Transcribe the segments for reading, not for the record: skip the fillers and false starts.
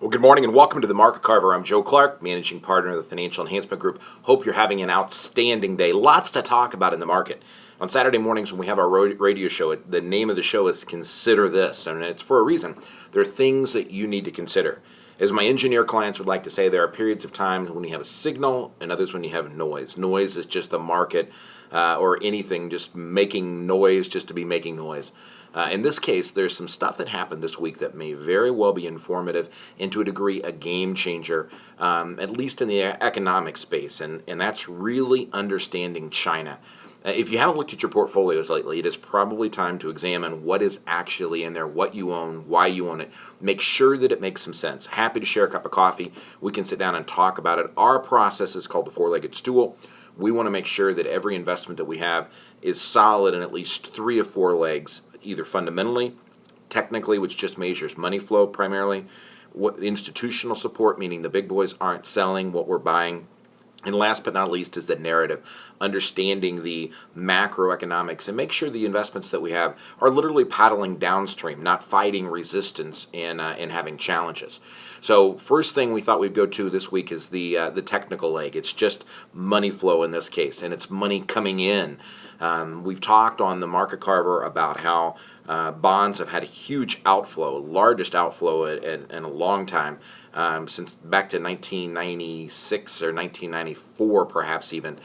Well, good morning and welcome to the Market Carver. I'm Joe Clark, managing partner of the Financial Enhancement Group. Hope you're having an outstanding day. Lots to talk about in the market. On Saturday mornings when we have our radio show, the name of the show is Consider This, and it's for a reason. There are things that you need to consider. As my engineer clients would like to say, there are periods of time when you have a signal and others when you have noise. Noise is just the market or anything just making noise just to be making noise. In this case, there's some stuff that happened this week that may very well be informative and to a degree a game changer, at least in the economic space, and that's really understanding China. If you haven't looked at your portfolios lately, it is probably time to examine what is actually in there, what you own, why you own it. Make sure that it makes some sense. Happy to share a cup of coffee. We can sit down and talk about it. Our process is called the four-legged stool. We want to make sure that every investment that we have is solid in at least 3 or 4 legs, either fundamentally, technically, which just measures money flow primarily, what institutional support, meaning the big boys aren't selling what we're buying, and last but not least is the narrative, understanding the macroeconomics and make sure the investments that we have are literally paddling downstream, not fighting resistance and having challenges. So first thing we thought we'd go to this week is the technical leg. It's just money flow in this case, and it's money coming in. We've talked on the Market Carver about how bonds have had a huge outflow, largest outflow in a long time, since back to 1996 or 1994 perhaps even,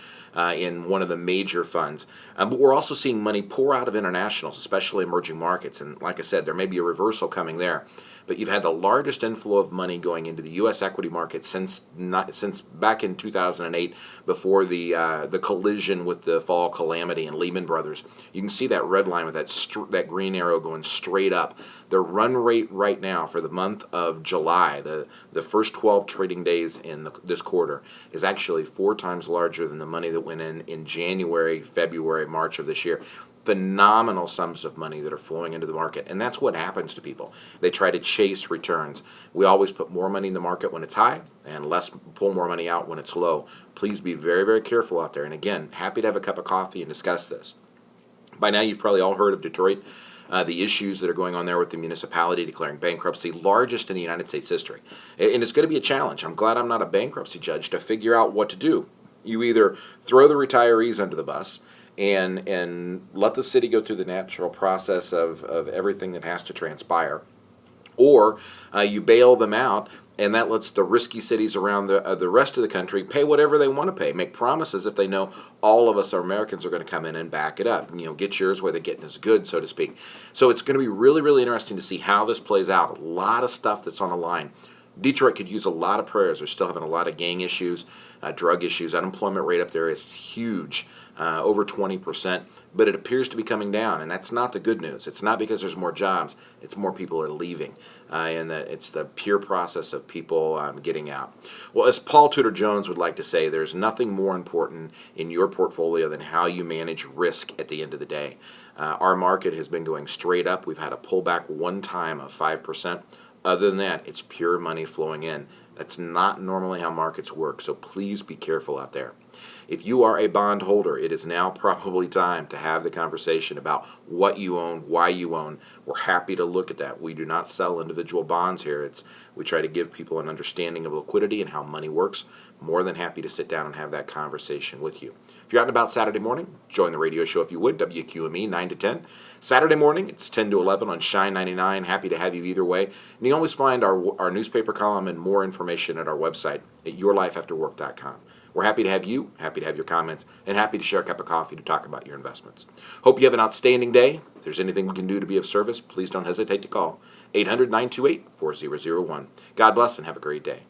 in one of the major funds. But we're also seeing money pour out of internationals, especially emerging markets. And like I said, there may be a reversal coming there. But you've had the largest inflow of money going into the U.S. equity market since back in 2008, before the collision with the fall calamity and Lehman Brothers. You can see that red line with that green arrow going straight up. The run rate right now for the month of July, the first 12 trading days in this quarter, is actually 4 times larger than the money that went in January, February, March of this year. Phenomenal sums of money that are flowing into the market, and that's what happens to people. They try to chase returns. We always put more money in the market when it's high and pull more money out when it's low. Please be very, very careful out there. And again, happy to have a cup of coffee and discuss this. By now, you've probably all heard of Detroit, the issues that are going on there with the municipality declaring bankruptcy, largest in the United States history. And it's going to be a challenge. I'm glad I'm not a bankruptcy judge to figure out what to do. You either throw the retirees under the bus and let the city go through the natural process of everything that has to transpire, or you bail them out, and that lets the risky cities around the rest of the country pay whatever they want to pay, make promises if they know all of us Americans are going to come in and back it up. Get yours where the getting is good, so to speak. So it's going to be really, really interesting to see how this plays out. A lot of stuff that's on the line. Detroit could use a lot of prayers. They're still having a lot of gang issues, drug issues. Unemployment rate up there is huge. Over 20%, but it appears to be coming down, and that's not the good news. It's not because there's more jobs, it's more people are leaving, and it's the pure process of people getting out. Well, as Paul Tudor Jones would like to say, there's nothing more important in your portfolio than how you manage risk at the end of the day. Our market has been going straight up. We've had a pullback one time of 5%. Other than that, it's pure money flowing in. That's not normally how markets work, so please be careful out there. If you are a bond holder, it is now probably time to have the conversation about what you own, why you own. We're happy to look at that. We do not sell individual bonds here. We try to give people an understanding of liquidity and how money works. More than happy to sit down and have that conversation with you. If you're out and about Saturday morning, join the radio show if you would, WQME 9 to 10. Saturday morning, it's 10 to 11 on Shine 99. Happy to have you either way. And you can always find our newspaper column and more information at our website at yourlifeafterwork.com. We're happy to have you, happy to have your comments, and happy to share a cup of coffee to talk about your investments. Hope you have an outstanding day. If there's anything we can do to be of service, please don't hesitate to call 800-928-4001. God bless and have a great day.